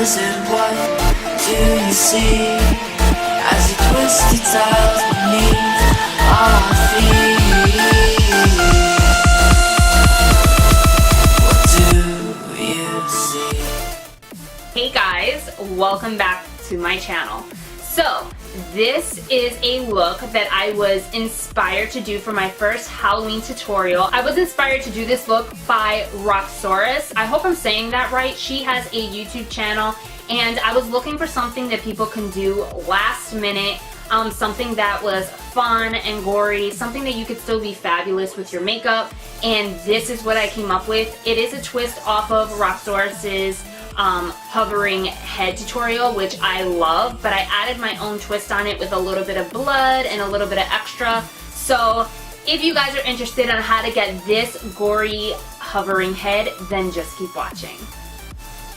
wizard, what do you see as you twist your tiles beneath our feet? What do you see? Hey guys, welcome back to my channel. So this is a look that I was inspired to do for my first Halloween tutorial. I was inspired to do this look by Roxxsaurus. I hope I'm saying that right. She has a YouTube channel and I was looking for something that people can do last minute, something that was fun and gory, something that you could still be fabulous with your makeup, and this is what I came up with. It is a twist off of Roxxsaurus's hovering head tutorial, which I love, but I added my own twist on it with a little bit of blood and a little bit of extra. So if you guys are interested on how to get this gory hovering head, then just keep watching.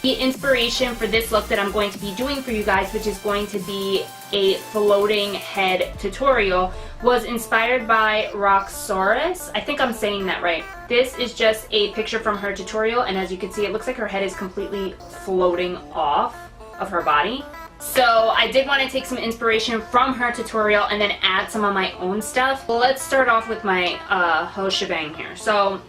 The inspiration for this look that I'm going to be doing for you guys, which is going to be a floating head tutorial, was inspired by Roxxsaurus. I think I'm saying that right. This is just a picture from her tutorial, and as you can see, it looks like her head is completely floating off of her body. So I did want to take some inspiration from her tutorial and then add some of my own stuff. Well, let's start off with my whole shebang here. So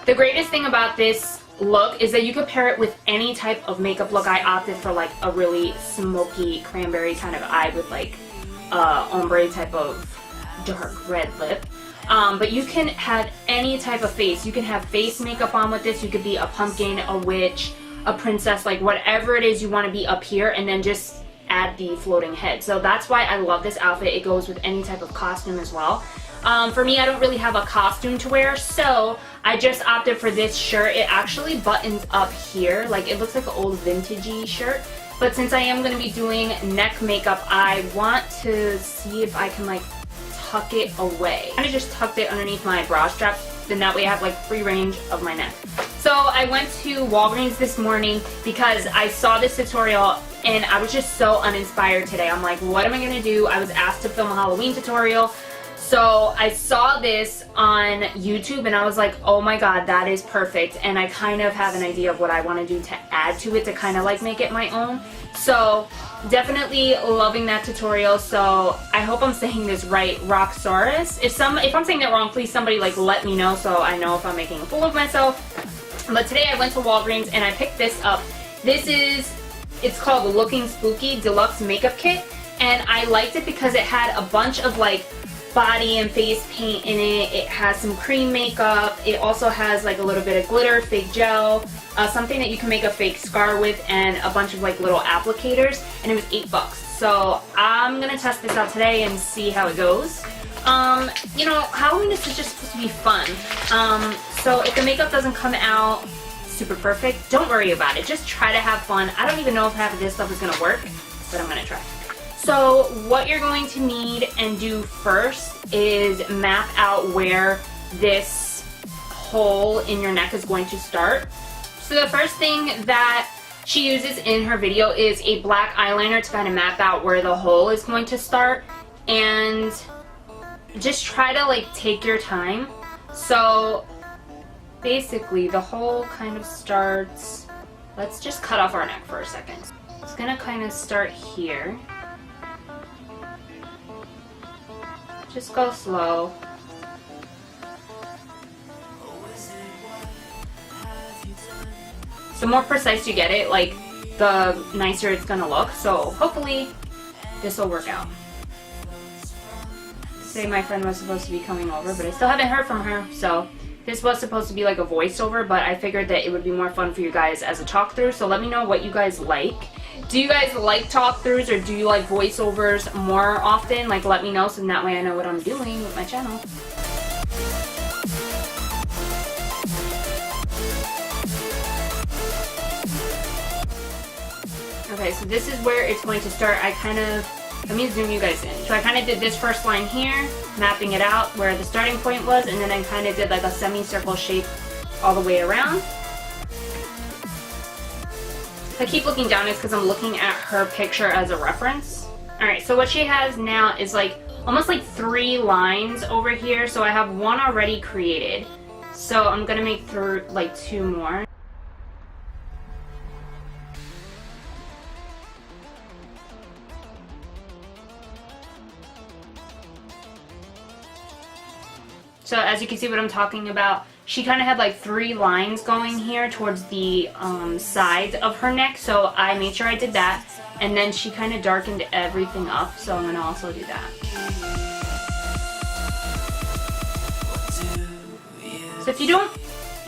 the greatest thing about this look is that you could pair it with any type of makeup look. I opted for like a really smoky cranberry kind of eye with like ombre type of dark red lip. But you can have any type of face. You can have face makeup on with this. You could be a pumpkin, a witch, a princess, like whatever it is you want to be up here, and then just add the floating head. So that's why I love this outfit. It goes with any type of costume as well. For me, I don't really have a costume to wear, so I just opted for this shirt. It actually buttons up here, like it looks like an old vintagey shirt. But since I am going to be doing neck makeup, I want to see if I can like tuck it away. I just tucked it underneath my bra strap, then that way I have like free range of my neck. So I went to Walgreens this morning because I saw this tutorial and I was just so uninspired today. I'm like, what am I going to do? I was asked to film a Halloween tutorial. So I saw this on YouTube and I was like, oh my god, that is perfect. And I kind of have an idea of what I want to do to add to it to kind of like make it my own. So definitely loving that tutorial. So I hope I'm saying this right, Roxxsaurus. If I'm saying that wrong, please somebody like let me know so I know if I'm making a fool of myself. But today I went to Walgreens and I picked this up. It's called the Looking Spooky Deluxe Makeup Kit. And I liked it because it had a bunch of like body and face paint in it. It has some cream makeup. It also has like a little bit of glitter, fake gel, something that you can make a fake scar with, and a bunch of like little applicators, and it was $8. So I'm gonna test this out today and see how it goes. You know, Halloween is just supposed to be fun. So if the makeup doesn't come out super perfect, don't worry about it. Just try to have fun. I don't even know if half of this stuff is gonna work, but I'm gonna try. So what you're going to need and do first is map out where this hole in your neck is going to start. So the first thing that she uses in her video is a black eyeliner to kind of map out where the hole is going to start, and just try to like take your time. So basically the hole kind of starts, let's just cut off our neck for a second. It's gonna kind of start here. Just go slow. The more precise you get it, like the nicer it's gonna look. So hopefully this will work out. Today my friend was supposed to be coming over, but I still haven't heard from her. So this was supposed to be like a voiceover, but I figured that it would be more fun for you guys as a talk through. So let me know what you guys like. Do you guys like talk throughs, or do you like voiceovers more often? Like, let me know so that way I know what I'm doing with my channel. Okay, so this is where it's going to start. Let me zoom you guys in. So I kind of did this first line here, mapping it out where the starting point was, and then I kind of did like a semicircle shape all the way around. I keep looking down is because I'm looking at her picture as a reference. Alright, so what she has now is like almost like 3 lines over here. So I have one already created. So I'm going to make like 2 more. So as you can see what I'm talking about, she kind of had like 3 lines going here towards the sides of her neck, so I made sure I did that. And then she kind of darkened everything up, so I'm going to also do that. So if you don't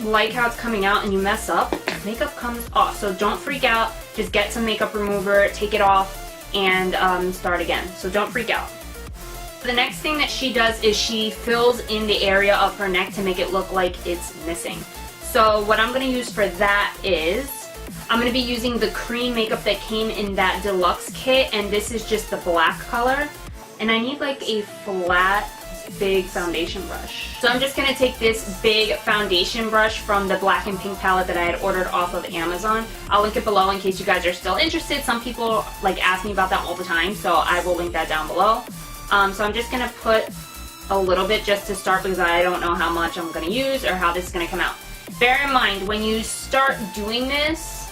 like how it's coming out and you mess up, makeup comes off. So don't freak out, just get some makeup remover, take it off, and start again. So don't freak out. The next thing that she does is she fills in the area of her neck to make it look like it's missing. So what I'm going to use for that is, I'm going to be using the cream makeup that came in that deluxe kit, and this is just the black color. And I need like a flat, big foundation brush. So I'm just going to take this big foundation brush from the black and pink palette that I had ordered off of Amazon. I'll link it below in case you guys are still interested. Some people like ask me about that all the time, so I will link that down below. So I'm just going to put a little bit just to start because I don't know how much I'm going to use or how this is going to come out. Bear in mind, when you start doing this,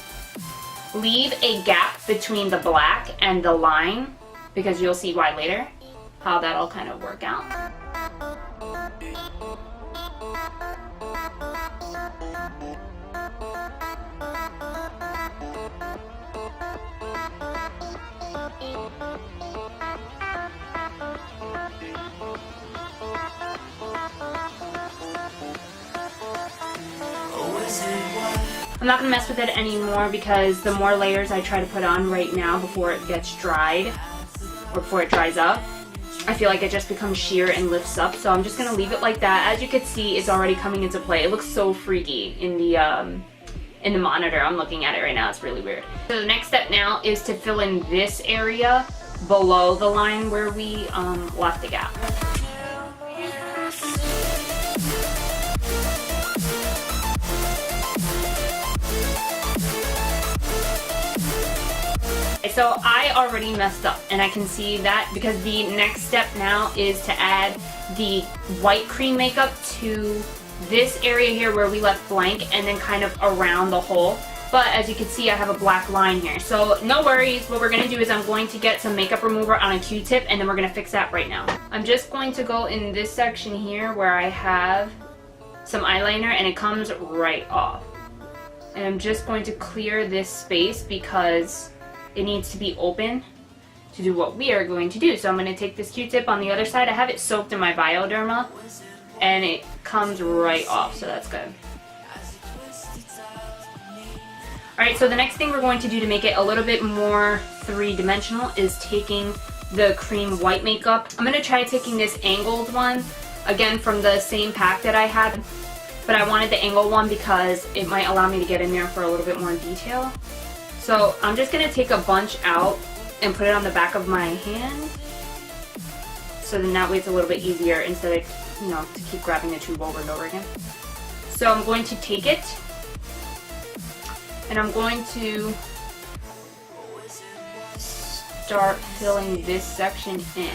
leave a gap between the black and the line because you'll see why later, how that'll kind of work out. I'm not going to mess with it anymore because the more layers I try to put on right now before it gets dried, or before it dries up, I feel like it just becomes sheer and lifts up. So I'm just going to leave it like that. As you can see, it's already coming into play. It looks so freaky in the monitor. I'm looking at it right now. It's really weird. So the next step now is to fill in this area below the line where we left the gap. So I already messed up, and I can see that because the next step now is to add the white cream makeup to this area here where we left blank and then kind of around the hole. But as you can see, I have a black line here. So no worries, what we're going to do is I'm going to get some makeup remover on a Q-tip and then we're going to fix that right now. I'm just going to go in this section here where I have some eyeliner and it comes right off. And I'm just going to clear this space because it needs to be open to do what we are going to do. So I'm going to take this Q-tip on the other side. I have it soaked in my Bioderma and it comes right off, so that's good. Alright, so the next thing we're going to do to make it a little bit more three-dimensional is taking the cream white makeup. I'm going to try taking this angled one, again from the same pack that I had, but I wanted the angled one because it might allow me to get in there for a little bit more detail. So I'm just going to take a bunch out and put it on the back of my hand, so then that way it's a little bit easier instead of, you know, to keep grabbing the tube over and over again. So I'm going to take it and I'm going to start filling this section in.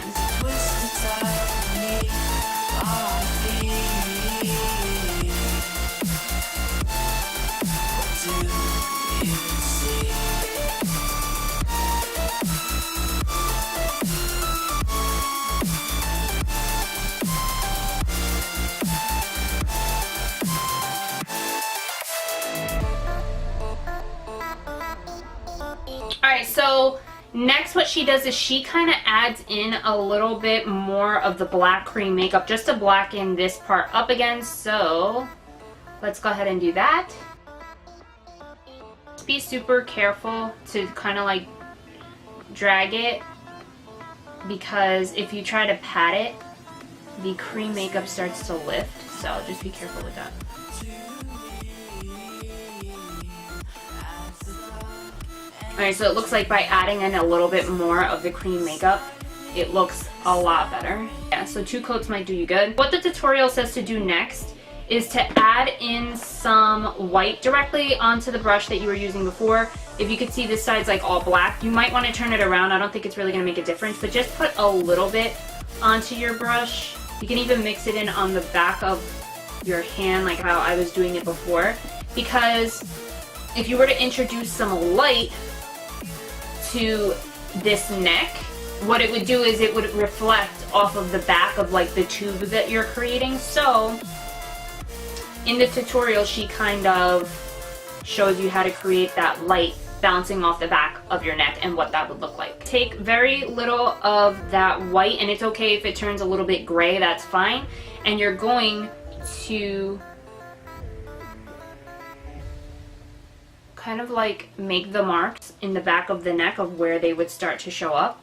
Alright, so next what she does is she kind of adds in a little bit more of the black cream makeup just to blacken this part up again. So let's go ahead and do that. Just be super careful to kind of like drag it, because if you try to pat it, the cream makeup starts to lift. So just be careful with that. Alright, so it looks like by adding in a little bit more of the cream makeup, it looks a lot better. Yeah, so 2 coats might do you good. What the tutorial says to do next is to add in some white directly onto the brush that you were using before. If you could see this side's like all black, you might want to turn it around. I don't think it's really going to make a difference, but just put a little bit onto your brush. You can even mix it in on the back of your hand like how I was doing it before, because if you were to introduce some light to this neck, what it would do is it would reflect off of the back of like the tube that you're creating. So in the tutorial, she kind of shows you how to create that light bouncing off the back of your neck and what that would look like. Take very little of that white, and it's okay if it turns a little bit gray, that's fine. And you're going to kind of like make the marks in the back of the neck of where they would start to show up.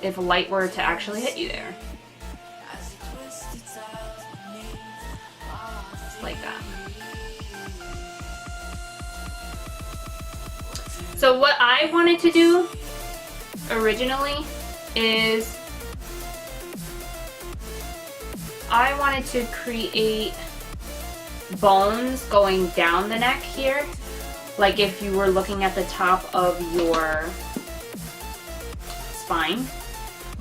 If light were to actually hit you there. Just like that. So what I wanted to do originally is I wanted to create bones going down the neck here, like if you were looking at the top of your spine.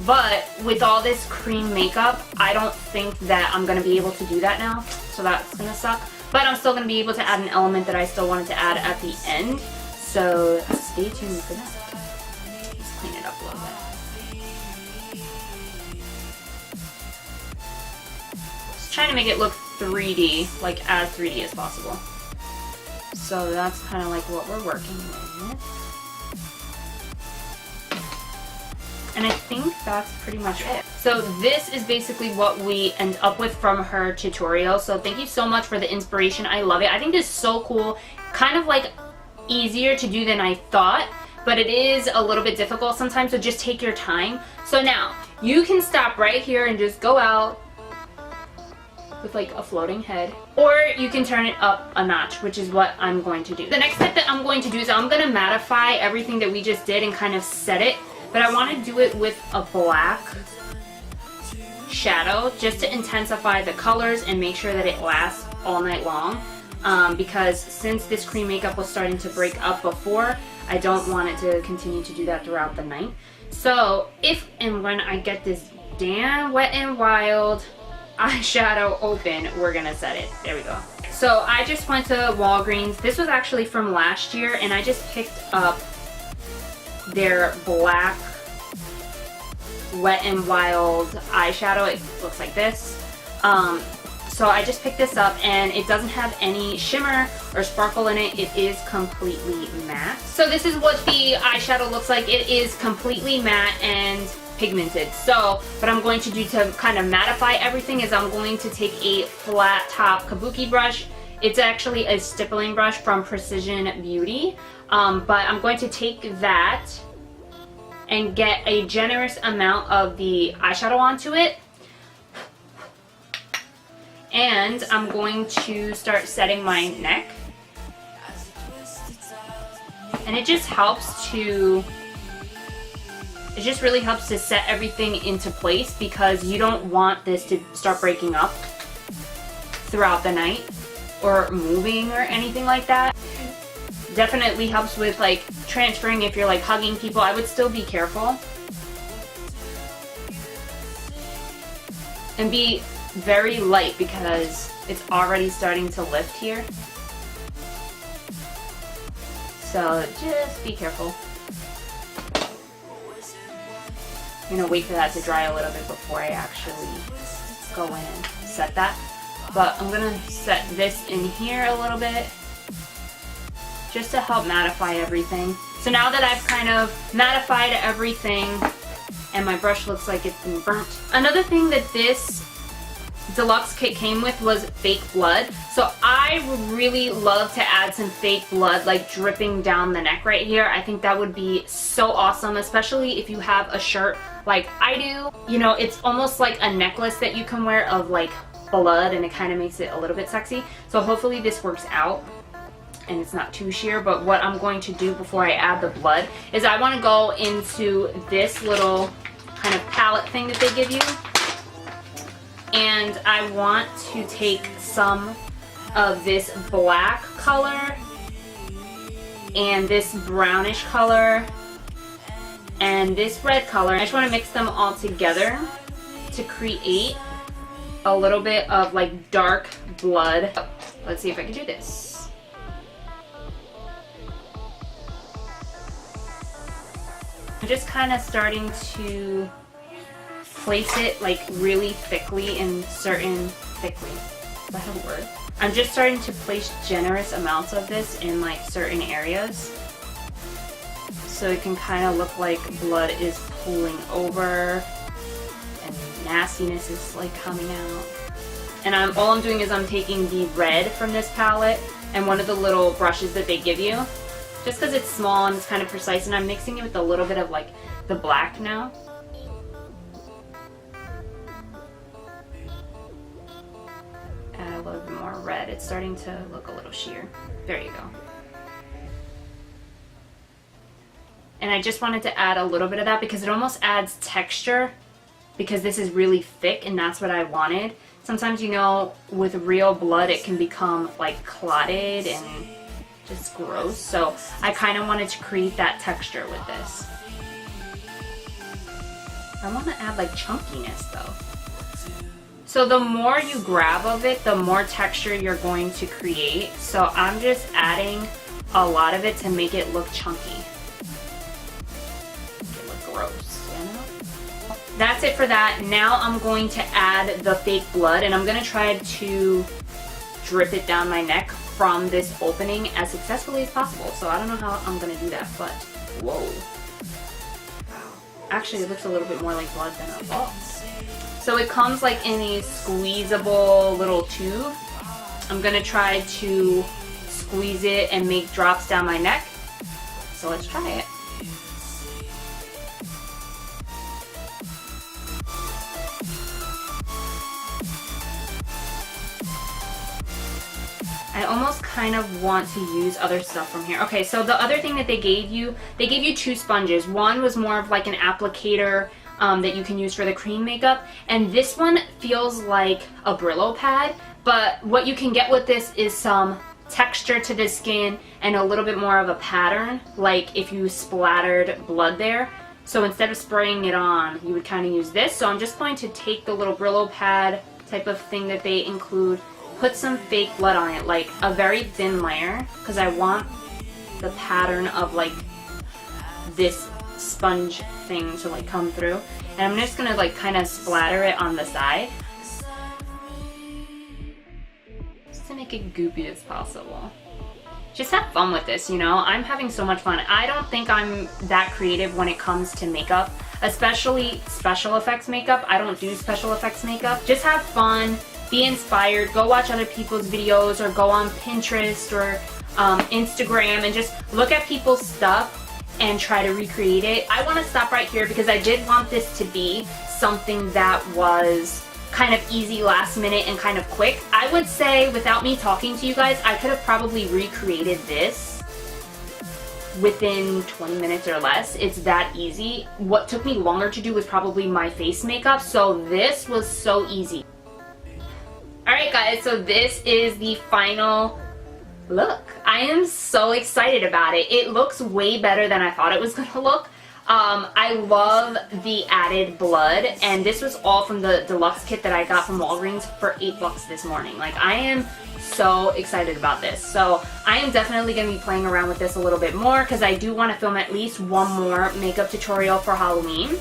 But with all this cream makeup, I don't think that I'm going to be able to do that now, so that's going to suck. But I'm still going to be able to add an element that I still wanted to add at the end, so stay tuned for that. Let's clean it up a little bit. Just trying to make it look 3D, like as 3D as possible. So that's kind of like what we're working with. And I think that's pretty much it. So this is basically what we end up with from her tutorial. So thank you so much for the inspiration. I love it. I think this is so cool. Kind of like easier to do than I thought, but it is a little bit difficult sometimes, so just take your time. So now you can stop right here and just go out with like a floating head, or you can turn it up a notch, which is what I'm going to do. The next step that I'm going to do is I'm going to mattify everything that we just did and kind of set it, but I want to do it with a black shadow just to intensify the colors and make sure that it lasts all night long, because since this cream makeup was starting to break up before, I don't want it to continue to do that throughout the night. So if and when I get this damn Wet n Wild eyeshadow open, we're gonna set it. There we go. So I just went to Walgreens. This was actually from last year, and I just picked up their black Wet n Wild eyeshadow. It looks like this. So I just picked this up, and it doesn't have any shimmer or sparkle in it. It is completely matte. So this is what the eyeshadow looks like. It is completely matte and pigmented. So what I'm going to do to kind of mattify everything is I'm going to take a flat top kabuki brush. It's actually a stippling brush from Precision Beauty, but I'm going to take that and get a generous amount of the eyeshadow onto it, and I'm going to start setting my neck. And it just helps to It just really helps to set everything into place, because you don't want this to start breaking up throughout the night or moving or anything like that. Definitely helps with like transferring if you're like hugging people. I would still be careful. And be very light because it's already starting to lift here. So just be careful. I'm gonna wait for that to dry a little bit before I actually go in and set that. But I'm gonna set this in here a little bit just to help mattify everything. So now that I've kind of mattified everything and my brush looks like it's been burnt. Another thing that this deluxe kit came with was fake blood. So I would really love to add some fake blood like dripping down the neck right here. I think that would be so awesome, especially if you have a shirt like I do. You know, it's almost like a necklace that you can wear of like blood, and it kind of makes it a little bit sexy. So hopefully this works out and it's not too sheer. But what I'm going to do before I add the blood is I want to go into this little kind of palette thing that they give you, and I want to take some of this black color and this brownish color and this red color. I just want to mix them all together to create a little bit of like dark blood. Let's see if I can do this. I'm just kind of starting to place it like really thickly in certain, thickly, is that a word? I'm just starting to place generous amounts of this in like certain areas. So it can kind of look like blood is pooling over and nastiness is like coming out. And all I'm doing is I'm taking the red from this palette and one of the little brushes that they give you, just because it's small and it's kind of precise, and I'm mixing it with a little bit of like the black now. Add a little bit more red. It's starting to look a little sheer. There you go. And I just wanted to add a little bit of that because it almost adds texture, because this is really thick and that's what I wanted. Sometimes, you know, with real blood it can become like clotted and just gross. So I kind of wanted to create that texture with this. I want to add like chunkiness though. So the more you grab of it, the more texture you're going to create. So I'm just adding a lot of it to make it look chunky. Make it look gross, you know? That's it for that. Now I'm going to add the fake blood, and I'm going to try to drip it down my neck from this opening as successfully as possible. So I don't know how I'm going to do that, but whoa. Actually, it looks a little bit more like blood than I thought. So it comes like in a squeezable little tube. I'm going to try to squeeze it and make drops down my neck. So let's try it. I almost kind of want to use other stuff from here. Okay, so the other thing that they gave you two sponges. One was more of like an applicator that you can use for the cream makeup, and this one feels like a Brillo pad, but what you can get with this is some texture to the skin and a little bit more of a pattern, like if you splattered blood there. So instead of spraying it on, you would kind of use this. So I'm just going to take the little Brillo pad type of thing that they include, put some fake blood on it, like a very thin layer, because I want the pattern of like this sponge thing to like come through. And I'm just gonna like kind of splatter it on the side, just to make it goopy as possible. Just have fun with this, you know? I'm having so much fun. I don't think I'm that creative when it comes to makeup, especially special effects makeup. I don't do special effects makeup. Just have fun. Be inspired, go watch other people's videos, or go on Pinterest or Instagram and just look at people's stuff and try to recreate it. I want to stop right here because I did want this to be something that was kind of easy, last minute, and kind of quick. I would say, without me talking to you guys, I could have probably recreated this within 20 minutes or less. It's that easy. What took me longer to do was probably my face makeup, so this was so easy. Alright guys, so this is the final look. I am so excited about it. It looks way better than I thought it was going to look. I love the added blood, and this was all from the deluxe kit that I got from Walgreens for $8 this morning. Like, I am so excited about this. So I am definitely going to be playing around with this a little bit more, because I do want to film at least one more makeup tutorial for Halloween.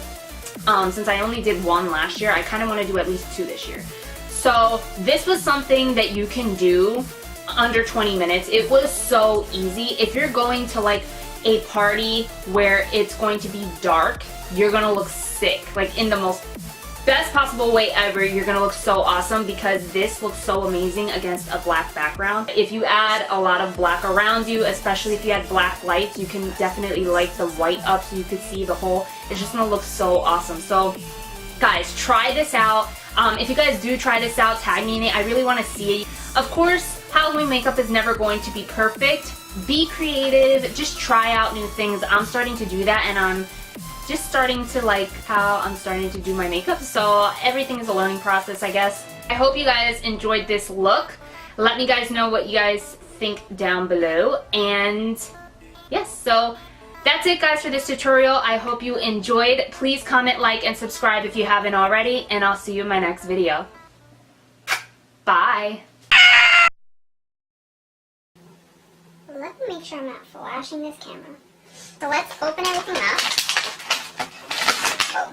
Since I only did one last year, I kind of want to do at least 2 this year. So this was something that you can do under 20 minutes. It was so easy. If you're going to like a party where it's going to be dark, you're gonna look sick, like in the most best possible way ever. You're gonna look so awesome because this looks so amazing against a black background. If you add a lot of black around you, especially if you add black lights, you can definitely light the white up so you can see the whole. It's just gonna look so awesome. So guys, try this out. If you guys do try this out, tag me in it. I really want to see it. Of course, Halloween makeup is never going to be perfect. Be creative. Just try out new things. I'm starting to do that, and I'm just starting to like how I'm starting to do my makeup. So everything is a learning process, I guess. I hope you guys enjoyed this look. Let me guys know what you guys think down below. And yes, so that's it guys for this tutorial. I hope you enjoyed. Please comment, like, and subscribe if you haven't already, and I'll see you in my next video. Bye. Let me make sure I'm not flashing this camera. So let's open everything up. Oh.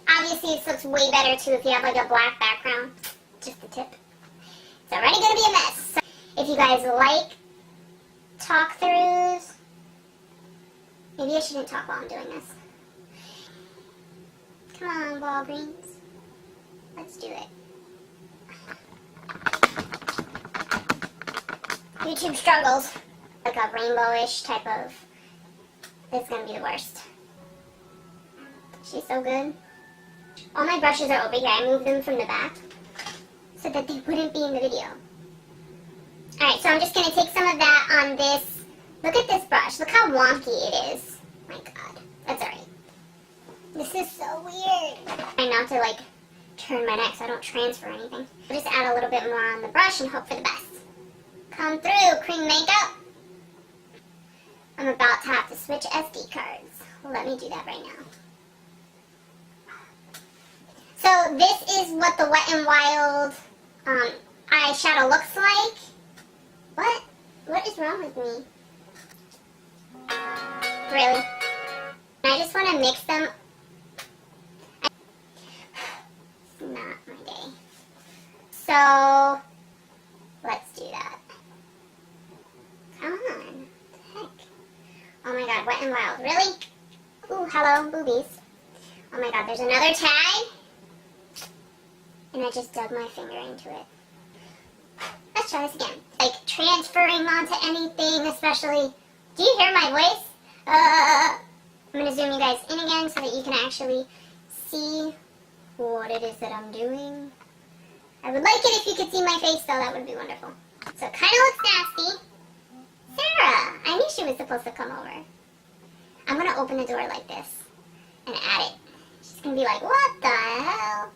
Obviously, this looks way better, too, if you have, like, a black background. Just the tip. It's already going to be a mess. So if you guys like talk-throughs... Maybe I shouldn't talk while I'm doing this. Come on, Walgreens. Let's do it. YouTube struggles. Like a rainbowish type of... It's gonna be the worst. She's so good. All my brushes are over here. I moved them from the back so that they wouldn't be in the video. Alright, so I'm just gonna take some of that on this. Look at this brush. Look how wonky it is. My god. That's alright. This is so weird. Try not to, like, turn my neck so I don't transfer anything. I'll just add a little bit more on the brush and hope for the best. Come through, cream makeup. I'm about to have to switch SD cards. Let me do that right now. So this is what the Wet n Wild eyeshadow looks like. What? What is wrong with me? Really? I just want to mix them. It's not my day. So, let's do that. Come on. What the heck? Oh my god, Wet n Wild. Really? Ooh, hello, boobies. Oh my god, there's another tag. And I just dug my finger into it. Let's try this again. Like, transferring onto anything, especially... Do you hear my voice? I'm going to zoom you guys in again so that you can actually see what it is that I'm doing. I would like it if you could see my face, though. That would be wonderful. So it kind of looks nasty. Sarah! I knew she was supposed to come over. I'm going to open the door like this and add it. She's going to be like, what the hell?